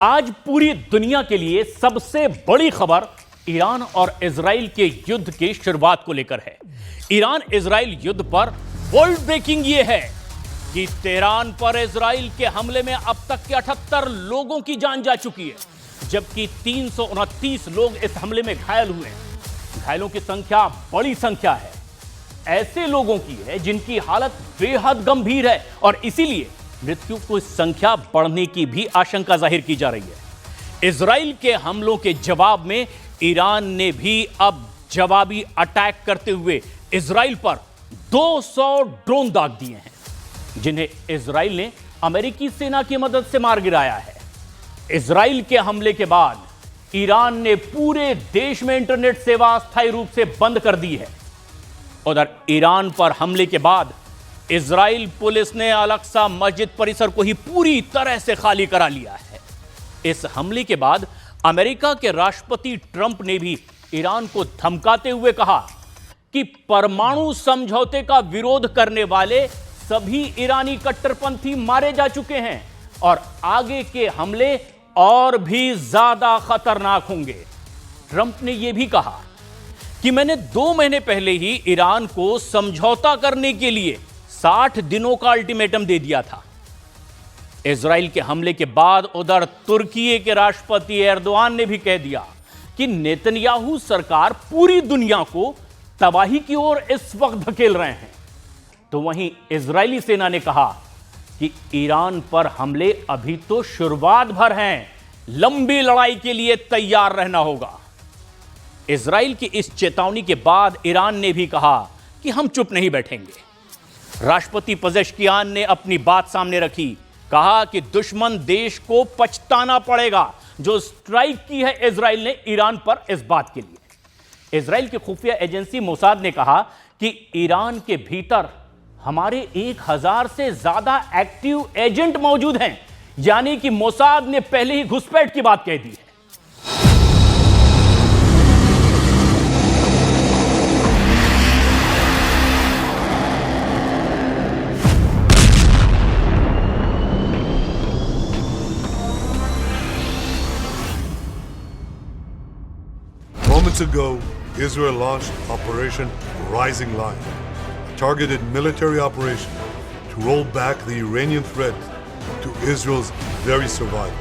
आज पूरी दुनिया के लिए सबसे बड़ी खबर ईरान और इजराइल के युद्ध की शुरुआत को लेकर है। ईरान इजराइल युद्ध पर वर्ल्ड ब्रेकिंग यह है कि तेहरान पर इजराइल के हमले में अब तक के 78 लोगों की जान जा चुकी है, जबकि 329 लोग इस हमले में घायल हुए हैं। घायलों की संख्या बड़ी संख्या है, ऐसे लोगों की है जिनकी हालत बेहद गंभीर है और इसीलिए मृत्यु की संख्या बढ़ने की भी आशंका जाहिर की जा रही है। इजराइल के हमलों के जवाब में ईरान ने भी अब जवाबी अटैक करते हुए इजराइल पर 200 ड्रोन दाग दिए हैं, जिन्हें इजराइल ने अमेरिकी सेना की मदद से मार गिराया है। इजराइल के हमले के बाद ईरान ने पूरे देश में इंटरनेट सेवा अस्थायी रूप से बंद कर दी है। उधर ईरान पर हमले के बाद इजराइल पुलिस ने अल-अक्सा मस्जिद परिसर को ही पूरी तरह से खाली करा लिया है। इस हमले के बाद अमेरिका के राष्ट्रपति ट्रंप ने भी ईरान को धमकाते हुए कहा कि परमाणु समझौते का विरोध करने वाले सभी ईरानी कट्टरपंथी मारे जा चुके हैं और आगे के हमले और भी ज्यादा खतरनाक होंगे। ट्रंप ने यह भी कहा कि मैंने 2 महीने पहले ही ईरान को समझौता करने के लिए 60 दिनों का अल्टीमेटम दे दिया था। इजराइल के हमले के बाद उधर तुर्की के राष्ट्रपति एर्दोआन ने भी कह दिया कि नेतन्याहू सरकार पूरी दुनिया को तबाही की ओर इस वक्त धकेल रहे हैं। तो वहीं इजरायली सेना ने कहा कि ईरान पर हमले अभी तो शुरुआत भर हैं, लंबी लड़ाई के लिए तैयार रहना होगा। इजराइल की इस चेतावनी के बाद ईरान ने भी कहा कि हम चुप नहीं बैठेंगे। राष्ट्रपति पेजेश्कियान ने अपनी बात सामने रखी, कहा कि दुश्मन देश को पछताना पड़ेगा जो स्ट्राइक की है इजराइल ने ईरान पर इस बात के लिए। इजराइल की खुफिया एजेंसी मोसाद ने कहा कि ईरान के भीतर हमारे 1000 से ज्यादा एक्टिव एजेंट मौजूद हैं, यानी कि मोसाद ने पहले ही घुसपैठ की बात कह दी है। Moments ago, Israel launched Operation Rising Lion, a targeted military operation to roll back the Iranian threat to Israel's very survival.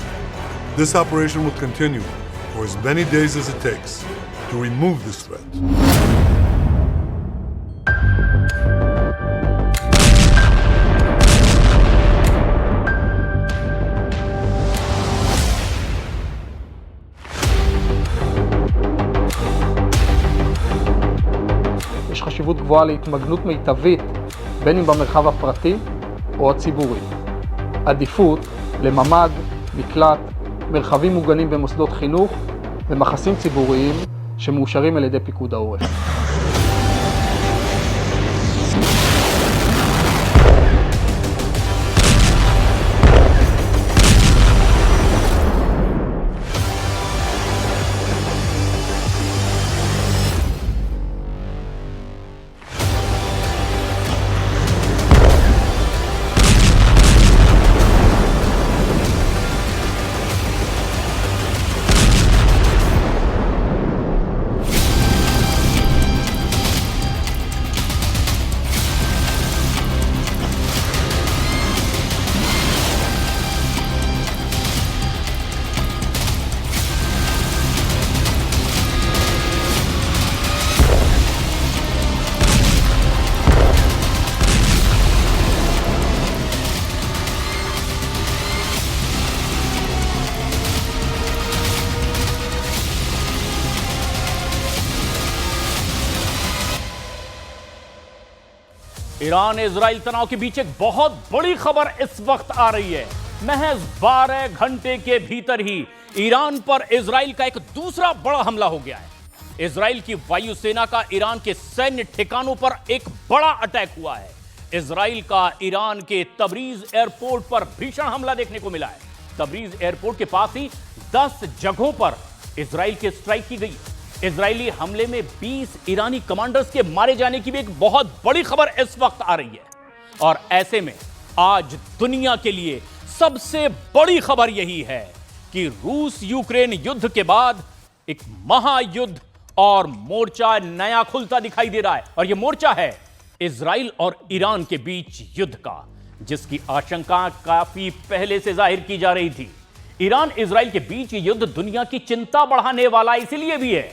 This operation will continue for as many days as it takes to remove this threat. יש חשיבות גבוהה להתמגנות מיטבית, בין אם במרחב הפרטי או הציבורי. עדיפות לממ"ד, מקלט, מרחבים מוגנים במוסדות חינוך ומחסים ציבוריים שמאושרים על ידי פיקוד העורף. Iran Israel तनाव के बीच एक बहुत बड़ी खबर इस वक्त आ रही है। महज 12 घंटे के भीतर ही ईरान पर इजराइल का एक दूसरा बड़ा हमला हो गया है। इजराइल की वायुसेना का ईरान के सैन्य ठिकानों पर एक बड़ा अटैक हुआ है। इजराइल का ईरान के तबरीज एयरपोर्ट पर भीषण हमला देखने को मिला है। तबरीज एयरपोर्ट के पास ही 10 जगहों पर इजराइल की स्ट्राइक की गई। इजरायली हमले में 20 ईरानी कमांडर्स के मारे जाने की भी एक बहुत बड़ी खबर इस वक्त आ रही है। और ऐसे में आज दुनिया के लिए सबसे बड़ी खबर यही है कि रूस यूक्रेन युद्ध के बाद एक महायुद्ध और मोर्चा नया खुलता दिखाई दे रहा है, और यह मोर्चा है इजराइल और ईरान के बीच युद्ध का, जिसकी आशंका काफी पहले से जाहिर की जा रही थी। ईरान इजराइल के बीच युद्ध दुनिया की चिंता बढ़ाने वाला इसलिए भी है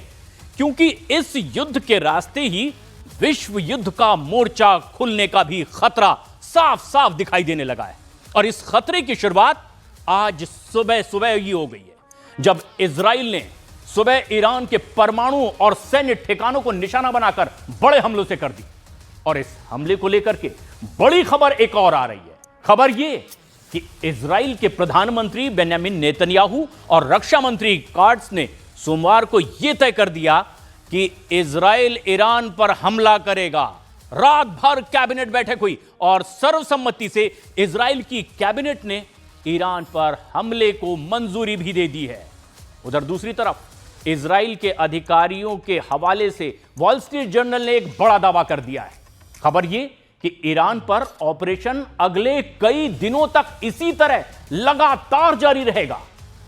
क्योंकि इस युद्ध के रास्ते ही विश्व युद्ध का मोर्चा खुलने का भी खतरा साफ साफ दिखाई देने लगा है। और इस खतरे की शुरुआत आज सुबह सुबह ही हो गई है, जब इजराइल ने सुबह ईरान के परमाणु और सैन्य ठिकानों को निशाना बनाकर बड़े हमलों से कर दी। और इस हमले को लेकर के बड़ी खबर एक और आ रही है। खबर यह कि इजराइल के प्रधानमंत्री बेंयामिन नेतन्याहू और रक्षा मंत्री काट्ज ने सोमवार को यह तय कर दिया कि इजराइल ईरान पर हमला करेगा। रात भर कैबिनेट बैठक हुई और सर्वसम्मति से इजराइल की कैबिनेट ने ईरान पर हमले को मंजूरी भी दे दी है। उधर दूसरी तरफ इजराइल के अधिकारियों के हवाले से वॉल स्ट्रीट जर्नल ने एक बड़ा दावा कर दिया है। खबर यह कि ईरान पर ऑपरेशन अगले कई दिनों तक इसी तरह लगातार जारी रहेगा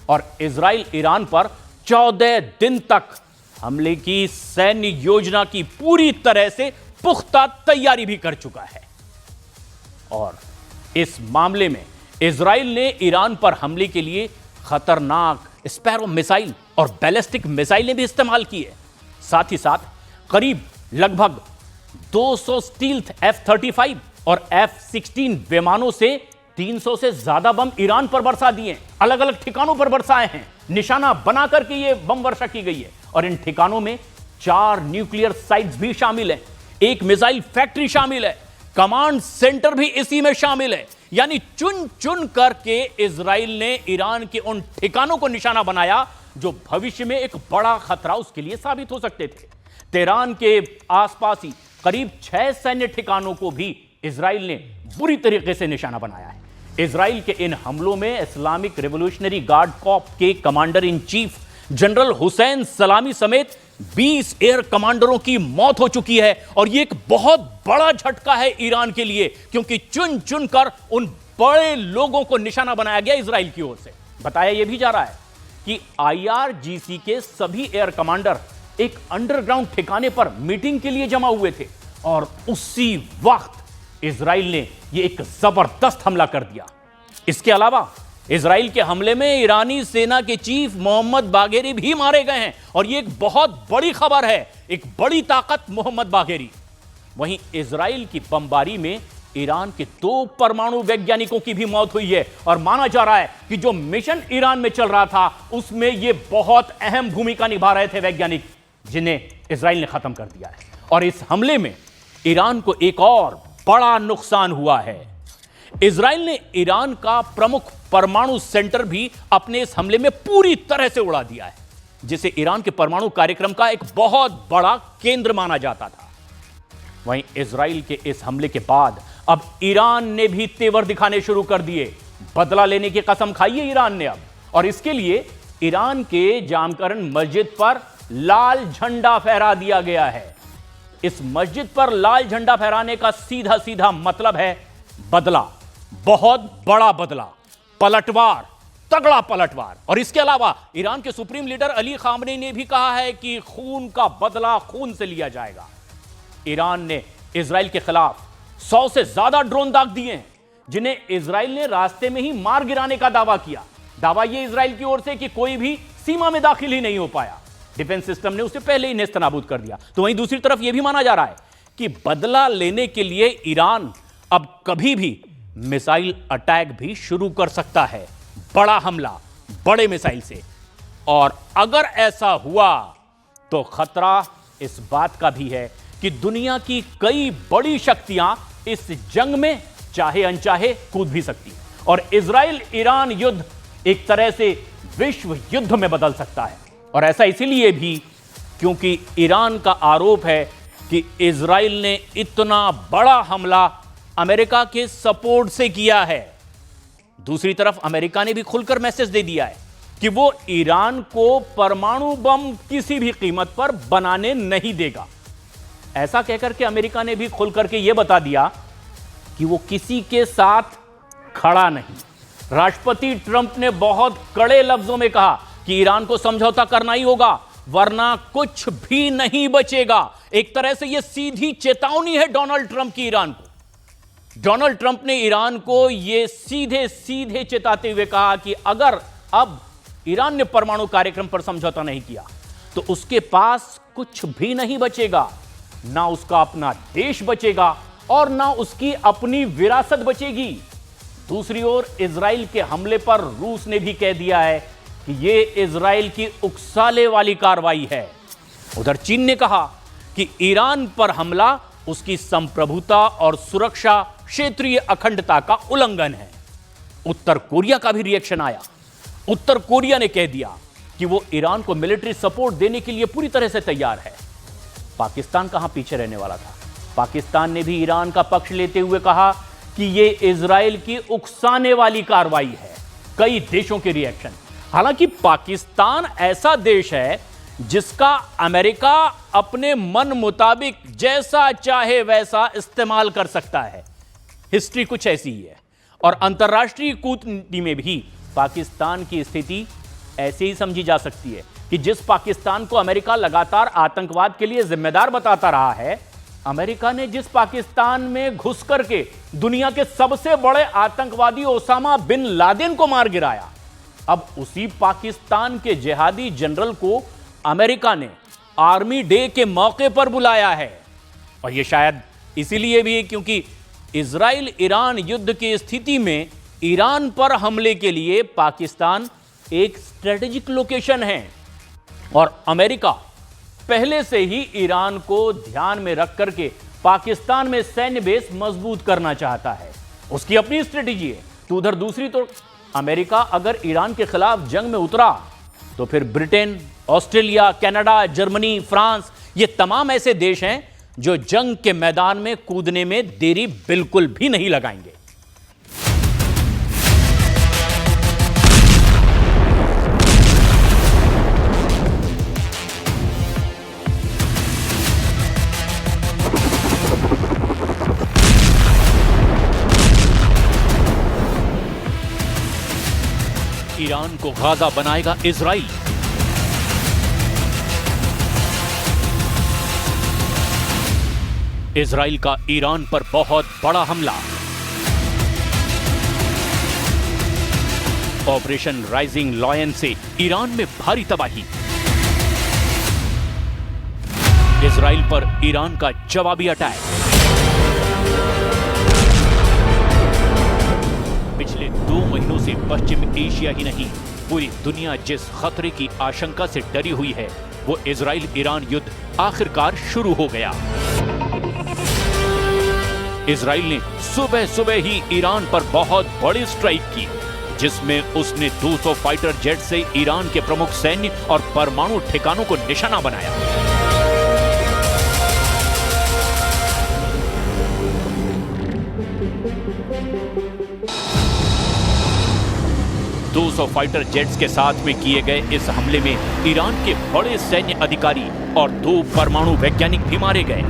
और इजराइल ईरान पर 14 दिन तक हमले की सैन्य योजना की पूरी तरह से पुख्ता तैयारी भी कर चुका है। और इस मामले में इजराइल ने ईरान पर हमले के लिए खतरनाक स्पैरो मिसाइल और बैलिस्टिक मिसाइलें भी इस्तेमाल की है। साथ ही साथ करीब लगभग 200 स्टील्थ F-35 और F-16 विमानों से 300 से ज्यादा बम ईरान पर बरसा दिए, अलग अलग ठिकानों पर बरसाए हैं। निशाना बना करके ये बम वर्षा की गई है और इन ठिकानों में 4 न्यूक्लियर साइट्स भी शामिल हैं, एक मिसाइल फैक्ट्री शामिल है, कमांड सेंटर भी इसी में शामिल है। यानी चुन चुन करके इजराइल ने ईरान के उन ठिकानों को निशाना बनाया जो भविष्य में एक बड़ा खतरा उसके लिए साबित हो सकते थे। तेहरान के आसपास ही करीब 6 सैन्य ठिकानों को भी इजराइल ने बुरी तरीके से निशाना बनाया है। इजराइल के इन हमलों में इस्लामिक रिवॉल्यूशनरी गार्ड कॉर्प्स के commander in chief general Hussain सलामी समेत 20 एयर कमांडरों की मौत हो चुकी है और यह एक बहुत बड़ा झटका है ईरान के लिए, क्योंकि चुन चुन कर उन बड़े लोगों को निशाना बनाया गया इजराइल की ओर से। बताया यह भी जा रहा है कि IRGC के सभी एयर कमांडर एक अंडरग्राउंड ठिकाने पर मीटिंग के लिए जमा हुए थे और उसी वक्त इजराइल ने यह एक जबरदस्त हमला कर दिया। इसके अलावा इजराइल के हमले में ईरानी सेना के चीफ मोहम्मद बाघेरी भी मारे गए हैं और यह एक बहुत बड़ी खबर है, एक बड़ी ताकत मोहम्मद बाघेरी। वहीं इजराइल की बमबारी में ईरान के 2 परमाणु वैज्ञानिकों की भी मौत हुई है और माना जा रहा है कि जो मिशन ईरान में चल रहा था उसमें यह बहुत अहम भूमिका निभा रहे थे वैज्ञानिक, जिन्हें इजराइल ने खत्म कर दिया है। और इस हमले में ईरान को एक और बड़ा नुकसान हुआ है। इजराइल ने ईरान का प्रमुख परमाणु सेंटर भी अपने इस हमले में पूरी तरह से उड़ा दिया है, जिसे ईरान के परमाणु कार्यक्रम का एक बहुत बड़ा केंद्र माना जाता था। वहीं इजराइल के इस हमले के बाद अब ईरान ने भी तेवर दिखाने शुरू कर दिए। बदला लेने की कसम खाई है ईरान ने अब, और इसके लिए ईरान के जामकरन मस्जिद पर लाल झंडा फहरा दिया गया है। इस मस्जिद पर लाल झंडा फहराने का सीधा सीधा मतलब है बदला, बहुत बड़ा बदला, पलटवार, तगड़ा पलटवार। और इसके अलावा ईरान के सुप्रीम लीडर अली खामनेई ने भी कहा है कि खून का बदला खून से लिया जाएगा। ईरान ने इजराइल के खिलाफ 100 से ज्यादा ड्रोन दाग दिए हैं, जिन्हें इजराइल ने रास्ते में ही मार गिराने का दावा किया। दावा यह इजराइल की ओर से कि कोई भी सीमा में दाखिल ही नहीं हो पाया, डिफेंस सिस्टम ने उसे पहले ही नेस्तनाबूद कर दिया। तो वहीं दूसरी तरफ यह भी माना जा रहा है कि बदला लेने के लिए ईरान अब कभी भी मिसाइल अटैक भी शुरू कर सकता है, बड़ा हमला बड़े मिसाइल से। और अगर ऐसा हुआ तो खतरा इस बात का भी है कि दुनिया की कई बड़ी शक्तियां इस जंग में चाहे अनचाहे कूद भी सकती हैं और इजराइल ईरान युद्ध एक तरह से विश्व युद्ध में बदल सकता है। और ऐसा इसीलिए भी क्योंकि ईरान का आरोप है कि इजराइल ने इतना बड़ा हमला अमेरिका के सपोर्ट से किया है। दूसरी तरफ अमेरिका ने भी खुलकर मैसेज दे दिया है कि वो ईरान को परमाणु बम किसी भी कीमत पर बनाने नहीं देगा। ऐसा कहकर के अमेरिका ने भी खुलकर के यह बता दिया कि वो किसी के साथ खड़ा नहीं, राष्ट्रपति ट्रंप ने बहुत कड़े लफ्जों में कहा कि ईरान को समझौता करना ही होगा वरना कुछ भी नहीं बचेगा। एक तरह से यह सीधी चेतावनी है डोनाल्ड ट्रंप की ईरान को। डोनाल्ड ट्रंप ने ईरान को यह सीधे सीधे चेताते हुए कहा कि अगर अब ईरान ने परमाणु कार्यक्रम पर समझौता नहीं किया तो उसके पास कुछ भी नहीं बचेगा, ना उसका अपना देश बचेगा और ना उसकी अपनी विरासत बचेगी। दूसरी ओर इजराइल के हमले पर रूस ने भी कह दिया है कि यह इजराइल की उकसाने वाली कार्रवाई है। उधर चीन ने कहा कि ईरान पर हमला उसकी संप्रभुता और सुरक्षा क्षेत्रीय अखंडता का उल्लंघन है। उत्तर कोरिया का भी रिएक्शन आया। उत्तर कोरिया ने कह दिया कि वो ईरान को मिलिट्री सपोर्ट देने के लिए पूरी तरह से तैयार है। पाकिस्तान कहां पीछे रहने वाला था। पाकिस्तान ने भी ईरान का पक्ष लेते हुए कहा कि यह इजराइल की उकसाने वाली कार्रवाई है। कई देशों के रिएक्शन। हालांकि पाकिस्तान ऐसा देश है जिसका अमेरिका अपने मन मुताबिक जैसा चाहे वैसा इस्तेमाल कर सकता है। हिस्ट्री कुछ ऐसी ही है और अंतर्राष्ट्रीय कूटनीति में भी पाकिस्तान की स्थिति ऐसे ही समझी जा सकती है कि जिस पाकिस्तान को अमेरिका लगातार आतंकवाद के लिए जिम्मेदार बताता रहा है, अमेरिका ने जिस पाकिस्तान में घुस करके दुनिया के सबसे बड़े आतंकवादी ओसामा बिन लादेन को मार गिराया, अब उसी पाकिस्तान के जिहादी जनरल को अमेरिका ने आर्मी डे के मौके पर बुलाया है। और यह शायद इसीलिए भी है क्योंकि इजराइल ईरान युद्ध की स्थिति में ईरान पर हमले के लिए पाकिस्तान एक स्ट्रेटेजिक लोकेशन है और अमेरिका पहले से ही ईरान को ध्यान में रख करके पाकिस्तान में सैन्य बेस मजबूत करना चाहता है। उसकी अपनी स्ट्रेटेजी है। तो उधर दूसरी तो अमेरिका अगर ईरान के खिलाफ जंग में उतरा तो फिर Britain, Australia, Canada, Germany, France ये तमाम ऐसे देश हैं जो जंग के मैदान में कूदने में देरी बिल्कुल भी नहीं लगाएंगे। ईरान को गाजा बनाएगा इजराइल। इजराइल का ईरान पर बहुत बड़ा हमला। ऑपरेशन राइजिंग लॉयन से ईरान में भारी तबाही। इजराइल पर ईरान का जवाबी अटैक। पिछले 2 महीनों से पश्चिम एशिया ही नहीं पूरी दुनिया जिस खतरे की आशंका से डरी हुई है वो इजराइल ईरान युद्ध आखिरकार शुरू हो गया। इजराइल ने सुबह सुबह ही ईरान पर बहुत बड़ी स्ट्राइक की जिसमें उसने 200 फाइटर जेट से ईरान के प्रमुख सैन्य और परमाणु ठिकानों को निशाना बनाया। फाइटर जेट्स के साथ में किए गए इस हमले में ईरान के बड़े सैन्य अधिकारी और 2 परमाणु वैज्ञानिक भी मारे गए।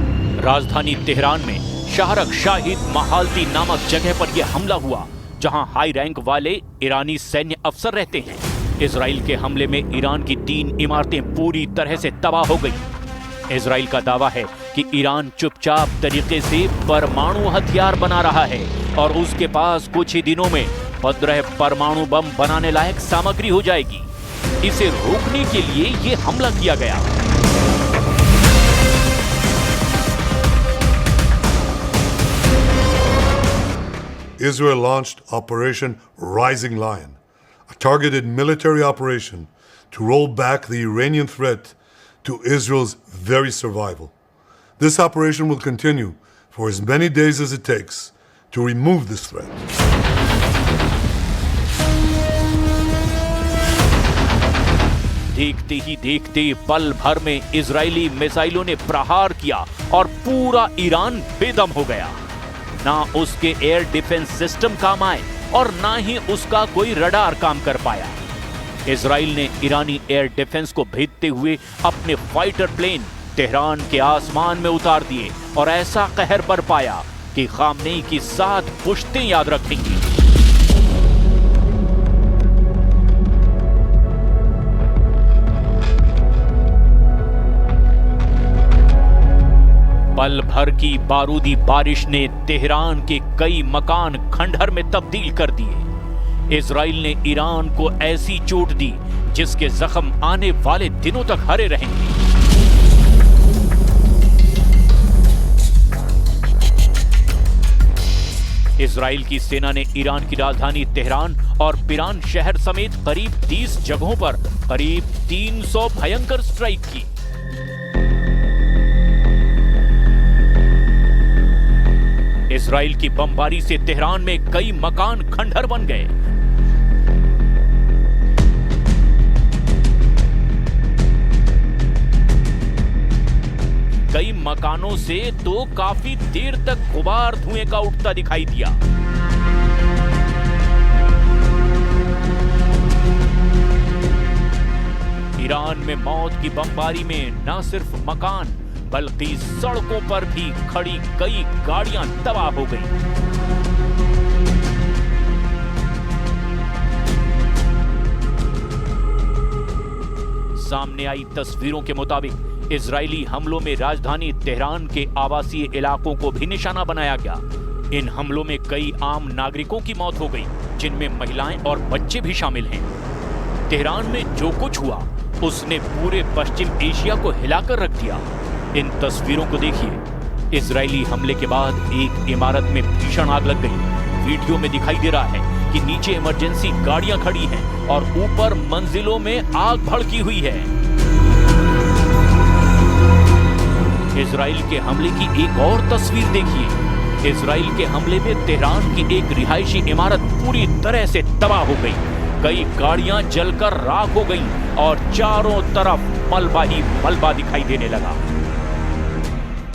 राजधानी तेहरान में शाहरख शाहिद महालती नामक जगह पर यह हमला हुआ जहां हाई रैंक वाले ईरानी सैन्य अफसर रहते हैं। इजराइल के हमले में ईरान की 3 इमारतें पूरी तरह से तबाह हो गई। इजराइल का दावा है कि ईरान चुपचाप तरीके से परमाणु हथियार बना रहा है और उसके पास कुछ ही दिनों में 15 परमाणु बम बनाने लायक सामग्री हो जाएगी। इसे रोकने के लिए यह हमला किया गया। Israel launched Operation Rising Lion, a targeted military operation to roll back the Iranian threat to Israel's very survival. This operation will continue for as many days as it takes to remove this threat. देखते ही देखते पल भर में Israeli मिसाइलों ने प्रहार किया और पूरा ईरान बेदम हो गया। ना उसके एयर डिफेंस सिस्टम काम आए और ना ही उसका कोई रडार काम कर पाया। इजराइल ने ईरानी एयर डिफेंस को भेजते हुए अपने फाइटर प्लेन तेहरान के आसमान में उतार दिए और ऐसा कहर बरपाया कि खामनेई की 7 पुश्तें याद रखेंगी। पल भर की बारूदी बारिश ने तेहरान के कई मकान खंडहर में तब्दील कर दिए। इजराइल ने ईरान को ऐसी चोट दी जिसके जख्म आने वाले दिनों तक हरे रहेंगे। इजराइल की सेना ने ईरान की राजधानी तेहरान और पिरान शहर समेत करीब 30 जगहों पर करीब 300 भयंकर स्ट्राइक की। इजराइल की बमबारी से तेहरान में कई मकान खंडहर बन गए। कई मकानों से तो काफी देर तक गुबार धुएं का उठता दिखाई दिया। ईरान में मौत की बमबारी में न सिर्फ मकान बल्कि सड़कों पर भी खड़ी कई गाड़ियां तबाह हो गईं। सामने आई तस्वीरों के मुताबिक इजरायली हमलों में राजधानी तेहरान के आवासीय इलाकों को भी निशाना बनाया गया। इन हमलों में कई आम नागरिकों की मौत हो गई, जिनमें महिलाएं और बच्चे भी शामिल हैं। तेहरान में जो कुछ हुआ उसने पूरे पश्चिम एशिया को हिलाकर रख दिया। इन तस्वीरों को देखिए। इजरायली हमले के बाद एक इमारत में भीषण आग लग गई। वीडियो में दिखाई दे रहा है कि नीचे इमरजेंसी गाड़ियां खड़ी हैं और ऊपर मंजिलों में आग भड़की हुई है। इजराइल के हमले की एक और तस्वीर देखिए। इजराइल के हमले में तेहरान की एक रिहायशी इमारत पूरी तरह से तबाह हो गई। कई गाड़ियां जलकर राख हो गईं और चारों तरफ मलबा ही मलबा दिखाई देने लगा।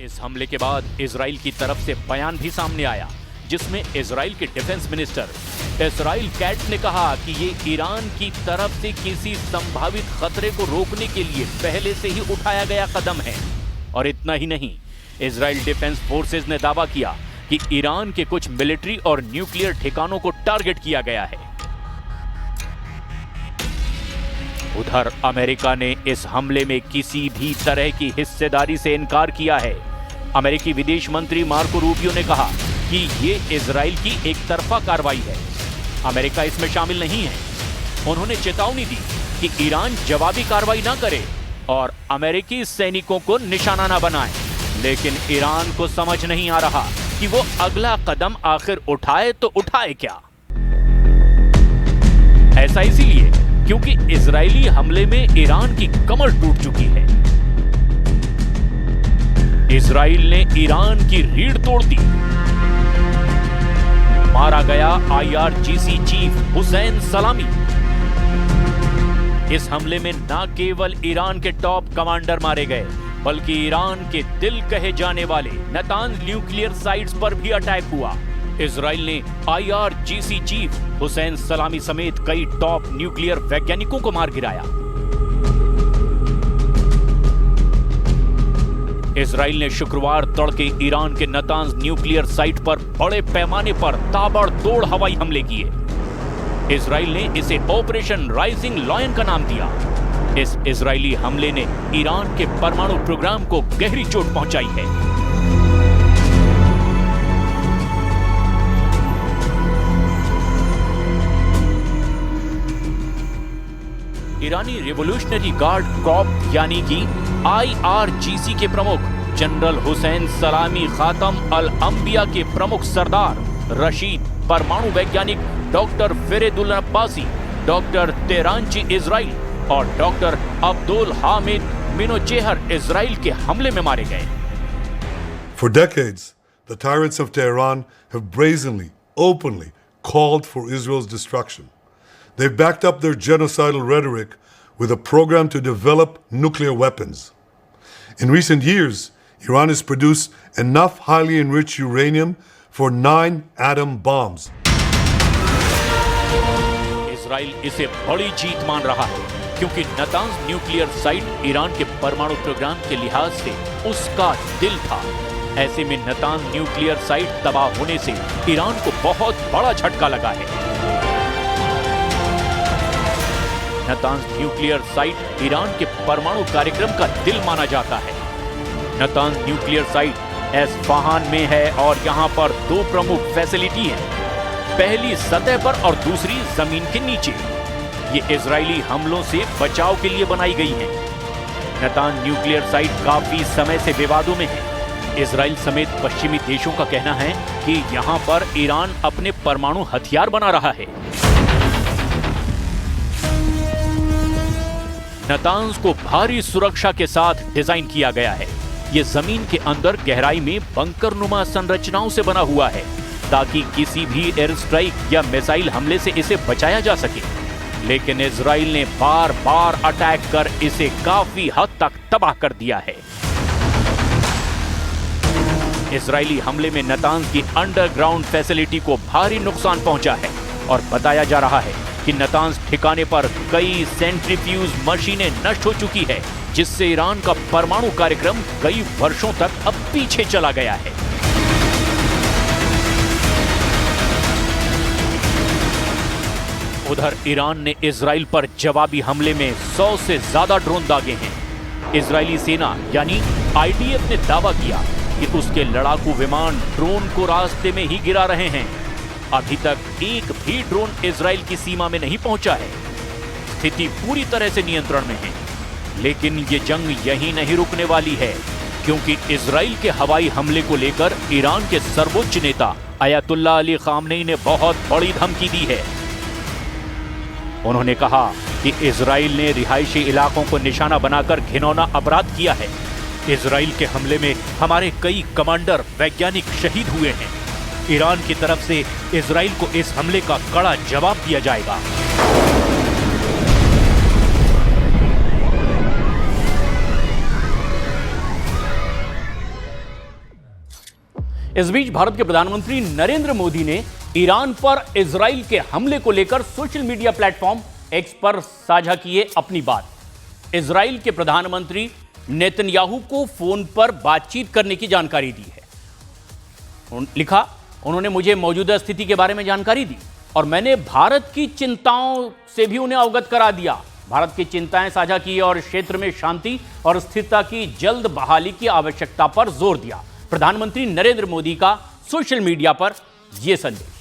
इस हमले के बाद इजराइल की तरफ से बयान भी सामने आया, जिसमें इजराइल के डिफेंस मिनिस्टर इसराइल कैट्स ने कहा कि ये ईरान की तरफ से किसी संभावित खतरे को रोकने के लिए पहले से ही उठाया गया कदम है। और इतना ही नहीं, इजराइल डिफेंस फोर्सेस ने दावा किया कि ईरान के कुछ मिलिट्री और न्यूक्लियर ठिकानों को टारगेट किया गया है। उधर अमेरिका ने इस हमले में किसी भी तरह की हिस्सेदारी से इनकार किया है। अमेरिकी विदेश मंत्री मार्को रूबियो ने कहा कि ये इजराइल की एक तरफा कार्रवाई है, अमेरिका इसमें शामिल नहीं है। उन्होंने चेतावनी दी कि ईरान जवाबी कार्रवाई ना करे और अमेरिकी सैनिकों को निशाना ना बनाए। लेकिन ईरान को समझ नहीं आ रहा कि वो अगला कदम आखिर उठाए तो उठाए क्या। ऐसा इसीलिए क्योंकि इजरायली हमले में ईरान की कमर टूट चुकी है। इजराइल ने ईरान की रीढ़ तोड़ दी। मारा गया IRGC चीफ हुसैन सलामी। इस हमले में न केवल ईरान के टॉप कमांडर मारे गए, बल्कि ईरान के दिल कहे जाने वाले नातांज न्यूक्लियर साइट्स पर भी अटैक हुआ। इजराइल ने IRGC चीफ हुसैन सलामी समेत कई टॉप न्यूक्लियर वैज्ञानिकों को मार गिराया। इजराइल ने शुक्रवार तड़के ईरान के नातांज न्यूक्लियर साइट पर बड़े पैमाने पर ताबड़तोड़ हवाई हमले किए। इजराइल ने इसे ऑपरेशन राइजिंग लायन का नाम दिया। इस इजरायली हमले ने ईरान के परमाणु प्रोग्राम को गहरी चोट पहुंचाई है। ईरानी रिवोल्यूशनरी गार्ड कॉर्प यानी कि IRGC के प्रमुख जनरल हुसैन सलामी खातम अल अंबिया के प्रमुख सरदार रशीद, परमाणु वैज्ञानिक डॉक्टर फेरेदुल अब्बासी, डॉक्टर तेहरानची इजराइल और डॉक्टर अब्दुल हामिद मिनोचेहर इजराइल के हमले में मारे गए। For decades, the tyrants of Tehran have brazenly, openly called for Israel's destruction. They've backed up their genocidal rhetoric with a program to develop nuclear weapons. In recent years, Iran has produced enough highly enriched uranium for 9 atom bombs. Israel इसे बड़ी जीत मान रहा है क्योंकि नातांज nuclear site Iran के परमाणु programme के लिहाज से उसका दिल था। ऐसे में नातांज न्यूक्लियर साइट तबाह होने से ईरान को बहुत बड़ा झटका लगा है। नातांज न्यूक्लियर साइट ईरान के परमाणु कार्यक्रम का दिल माना जाता है। नातांज न्यूक्लियर साइट एस्फहान में है और यहां पर दो प्रमुख फैसिलिटी हैं, पहली सतह पर और दूसरी जमीन के नीचे। ये इजरायली हमलों से बचाव के लिए बनाई गई है। नातांज न्यूक्लियर साइट काफी समय से विवादों में है। इजराइल समेत पश्चिमी देशों का कहना है कि यहां पर ईरान अपने परमाणु हथियार बना रहा है। नातांज को भारी सुरक्षा के साथ डिजाइन किया गया है। ये जमीन के अंदर गहराई में बंकर नुमा संरचनाओं से बना हुआ है ताकि किसी भी एयर स्ट्राइक या मिसाइल हमले से इसे बचाया जा सके। लेकिन इजराइल ने बार बार अटैक कर इसे काफी हद तक तबाह कर दिया है। इजरायली हमले में नातांज की अंडरग्राउंड फैसिलिटी को भारी नुकसान पहुंचा है और बताया जा रहा है कि नातांज ठिकाने पर कई सेंट्रीफ्यूज मशीनें नष्ट हो चुकी है, जिससे ईरान का परमाणु कार्यक्रम कई वर्षों तक अब पीछे चला गया है। उधर ईरान ने इजराइल पर जवाबी हमले में 100 से ज्यादा ड्रोन दागे हैं। इजरायली सेना यानी IDF ने दावा किया कि उसके लड़ाकू विमान ड्रोन को रास्ते में ही गिरा रहे हैं। अभी तक एक भी ड्रोन इजराइल की सीमा में नहीं पहुंचा है। स्थिति पूरी तरह से नियंत्रण में है, लेकिन ये जंग यहीं नहीं रुकने वाली है, क्योंकि इजराइल के हवाई हमले को लेकर ईरान के सर्वोच्च नेता अयातुल्लाह अली खामनेई ने बहुत बड़ी धमकी दी है। उन्होंने कहा कि इजराइल ने रिहायशी इलाकों को निशाना बनाकर घिनौना अपराध किया है। इजराइल के हमले में हमारे कई कमांडर वैज्ञानिक शहीद हुए हैं। ईरान की तरफ से इजराइल को इस हमले का कड़ा जवाब दिया जाएगा। इस बीच भारत के प्रधानमंत्री नरेंद्र मोदी ने ईरान पर इजराइल के हमले को लेकर सोशल मीडिया प्लेटफॉर्म एक्स पर साझा किए अपनी बात। इजराइल के प्रधानमंत्री नेतन्याहू को फोन पर बातचीत करने की जानकारी दी है। लिखा, उन्होंने मुझे मौजूदा स्थिति के बारे में जानकारी दी और मैंने भारत की चिंताओं से भी उन्हें अवगत करा दिया। भारत की चिंताएं साझा की और क्षेत्र में शांति और स्थिरता की जल्द बहाली की आवश्यकता पर जोर दिया। प्रधानमंत्री नरेंद्र मोदी का सोशल मीडिया पर यह संदेश।